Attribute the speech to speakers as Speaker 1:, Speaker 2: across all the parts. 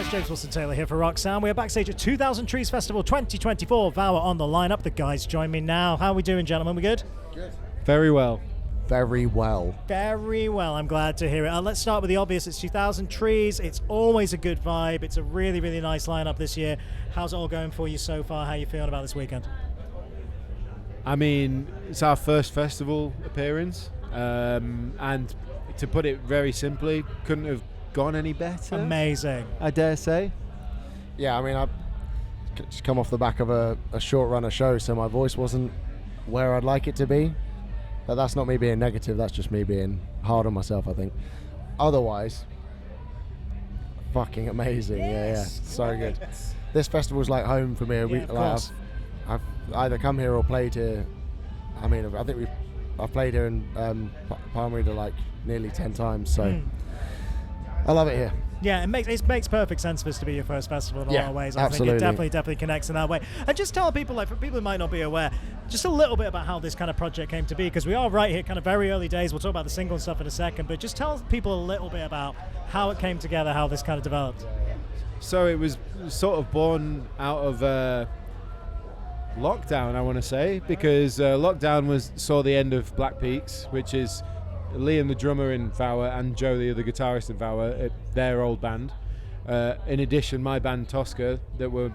Speaker 1: It's James Wilson-Taylor here for Rock Sound. We are backstage at 2000 Trees Festival 2024. Vower on the lineup. The guys join me now. How are we doing, gentlemen? We good?
Speaker 2: Good.
Speaker 3: Very well.
Speaker 2: Very well.
Speaker 1: Very well. I'm glad to hear it. Let's start with the obvious. It's 2000 Trees. It's always a good vibe. It's a really, really nice lineup this year. How's it all going for you so far? How are you feeling about this weekend?
Speaker 3: I mean, it's our first festival appearance, and to put it very simply, couldn't have gone any better.
Speaker 1: Amazing.
Speaker 3: I dare say.
Speaker 2: Yeah, I mean, I've just come off the back of a short runner show, so my voice wasn't where I'd like it to be. But that's not me being negative, that's just me being hard on myself, I think. Otherwise, fucking amazing.
Speaker 1: Yes,
Speaker 2: yeah. So
Speaker 1: great.
Speaker 2: good. This festival's like home for me.
Speaker 1: Of course.
Speaker 2: I've either come here or played here. I mean, I think I've played here in Palm Reader like nearly 10 times, so I love it here.
Speaker 1: Yeah, it makes perfect sense for this to be your first festival in a lot of ways. I
Speaker 2: absolutely.
Speaker 1: think it definitely connects in that way. And just tell people, like for people who might not be aware, just a little bit about how this kind of project came to be, because we are right here, kind of very early days. We'll talk about the single and stuff in a second, but just tell people a little bit about how it came together, how this kind of developed.
Speaker 3: So it was sort of born out of lockdown, I want to say, because lockdown saw the end of Black Peaks, which is Liam, the drummer in Vower, and Joe, the other guitarist in Vower, their old band. In addition, my band Tosca, that were,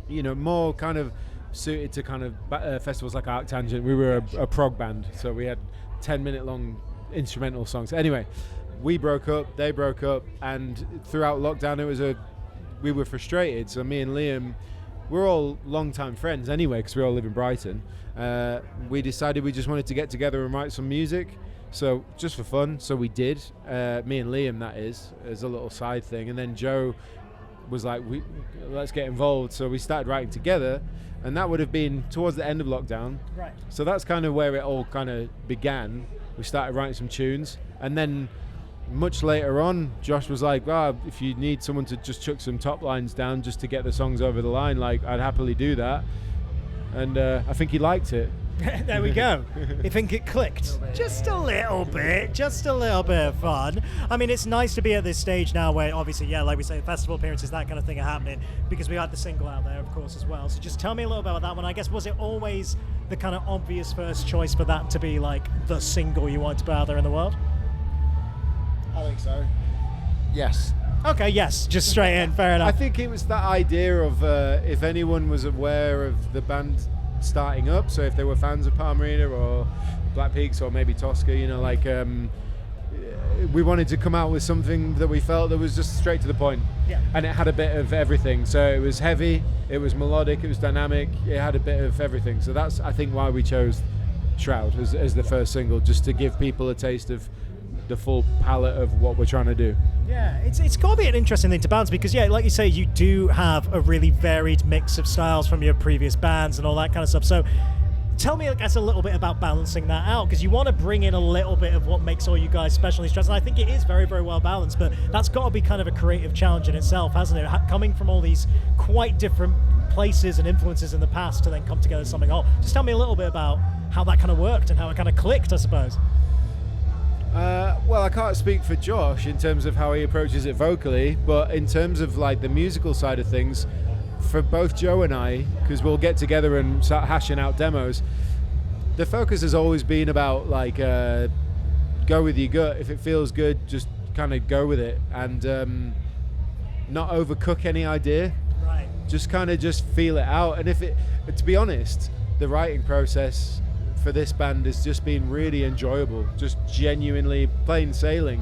Speaker 3: more kind of suited to kind of festivals like Arctangent. We were a prog band, so we had 10-minute long instrumental songs. Anyway, we broke up, they broke up, and throughout lockdown, we were frustrated. So me and Liam, we're all long-time friends anyway, because we all live in Brighton. We decided we just wanted to get together and write some music. So just for fun, so we did. Me and Liam, that is, as a little side thing. And then Joe was like, let's get involved. So we started writing together, and that would have been towards the end of lockdown.
Speaker 1: Right.
Speaker 3: So that's kind of where it all kind of began. We started writing some tunes, and then much later on, Josh was like, if you need someone to just chuck some top lines down just to get the songs over the line, like, I'd happily do that. And I think he liked it.
Speaker 1: There we go. You think it clicked? Just a little bit of fun. I mean, it's nice to be at this stage now where obviously, like we say, festival appearances, that kind of thing are happening, because we had the single out there, of course, as well. So just tell me a little bit about that one. I guess, was it always the kind of obvious first choice for that to be like the single you wanted to put out there in the world?
Speaker 2: I think so. Yes.
Speaker 1: Okay, yes, just straight in, fair enough.
Speaker 3: I think it was that idea of if anyone was aware of the band starting up, so if they were fans of Palm Reader or Black Peaks or maybe Tosca, we wanted to come out with something that we felt that was just straight to the point.
Speaker 1: Yeah.
Speaker 3: And it had a bit of everything. So it was heavy, it was melodic, it was dynamic, it had a bit of everything. So that's, I think, why we chose Shroud as the first single, just to give people a taste of the full palette of what we're trying to do.
Speaker 1: Yeah, it's got to be an interesting thing to balance, because like you say, you do have a really varied mix of styles from your previous bands and all that kind of stuff. So tell me, I guess, a little bit about balancing that out, because you want to bring in a little bit of what makes all you guys special and stressed. And I think it is very, very well balanced, but that's got to be kind of a creative challenge in itself, hasn't it? Coming from all these quite different places and influences in the past to then come together as something whole. Just tell me a little bit about how that kind of worked and how it kind of clicked, I suppose.
Speaker 3: Well, I can't speak for Josh in terms of how he approaches it vocally, but in terms of like the musical side of things, for both Joe and I, because we'll get together and start hashing out demos, the focus has always been about like go with your gut. If it feels good, just kind of go with it, and not overcook any idea.
Speaker 1: Right.
Speaker 3: Just kind of just feel it out. And to be honest, the writing process for this band has just been really enjoyable, just genuinely plain sailing,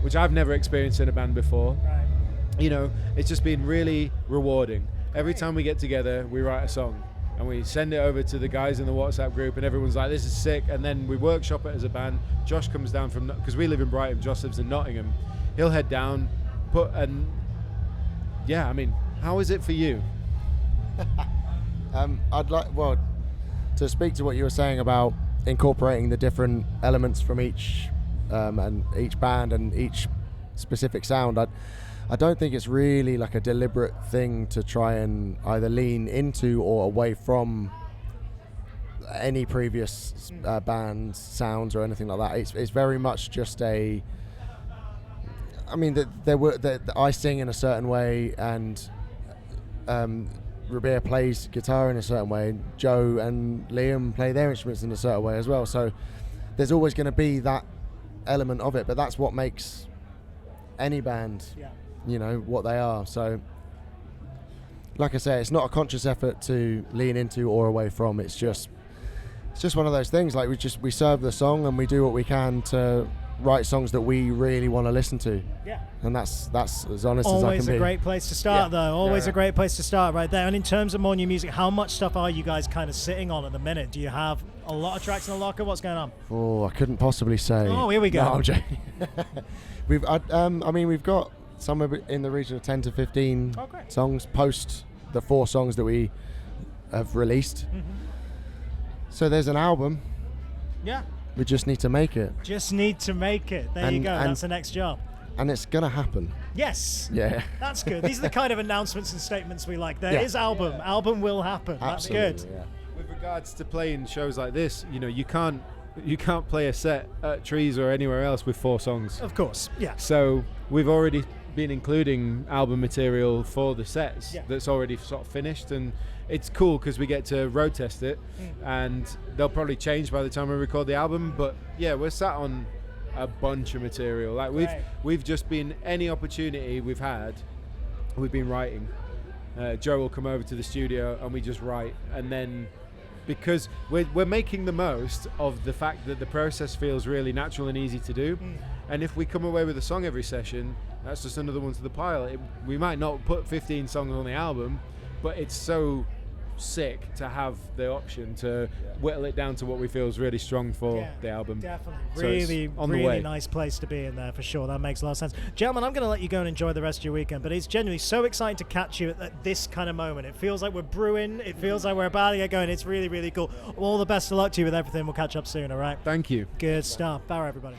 Speaker 3: which I've never experienced in a band before.
Speaker 1: Right.
Speaker 3: It's just been really rewarding. Every time we get together, we write a song and we send it over to the guys in the WhatsApp group, and everyone's like, this is sick. And then we workshop it as a band. Josh comes down because we live in Brighton, Josh lives in Nottingham. He'll head down, how is it for you?
Speaker 2: To speak to what you were saying about incorporating the different elements from each band and each specific sound, I don't think it's really like a deliberate thing to try and either lean into or away from any previous band sounds or anything like that. It's very much just I mean, I sing in a certain way, and Rabir plays guitar in a certain way, and Joe and Liam play their instruments in a certain way as well. So there's always going to be that element of it, but that's what makes any band, what they are. So, like I say, it's not a conscious effort to lean into or away from. It's just one of those things. Like we serve the song and we do what we can to write songs that we really want to listen to.
Speaker 1: Yeah.
Speaker 2: And that's as honest as I can be.
Speaker 1: Always a great place to start, though. Always a great place to start right there. And in terms of more new music, how much stuff are you guys kind of sitting on at the minute? Do you have a lot of tracks in the locker? What's going on?
Speaker 2: Oh, I couldn't possibly say.
Speaker 1: Oh, here we go.
Speaker 2: No, I'm joking. we've got somewhere in the region of 10 to 15 songs post the 4 songs that we have released. Mm-hmm. So there's an album.
Speaker 1: Yeah.
Speaker 2: We just need to make it.
Speaker 1: Just need to make it. There you go. That's the next job.
Speaker 2: And it's going to happen.
Speaker 1: Yes.
Speaker 2: Yeah.
Speaker 1: That's good. These are the kind of announcements and statements we like. There is album. Yeah. Album will happen.
Speaker 2: Absolutely,
Speaker 1: that's good.
Speaker 2: Yeah.
Speaker 3: With regards to playing shows like this, you can't play a set at Trees or anywhere else with 4 songs.
Speaker 1: Of course. Yeah.
Speaker 3: So we've already been including album material for the sets that's already sort of finished, and it's cool because we get to road test it, and they'll probably change by the time we record the album. But yeah, we're sat on a bunch of material. Like we've just been, any opportunity we've had, we've been writing. Joe will come over to the studio and we just write, and then because we're making the most of the fact that the process feels really natural and easy to do, and if we come away with a song every session, that's just another one to the pile. We might not put 15 songs on the album, but it's so sick to have the option to whittle it down to what we feel is really strong for the album.
Speaker 1: Definitely.
Speaker 3: So
Speaker 1: really nice place to be in there for sure. That makes a lot of sense. Gentlemen, I'm going to let you go and enjoy the rest of your weekend, but it's genuinely so exciting to catch you at this kind of moment. It feels like we're brewing. It feels like we're about to get going. It's really, really cool. All the best of luck to you with everything. We'll catch up soon, all right?
Speaker 3: Thank you.
Speaker 1: Good stuff. Bower, everybody.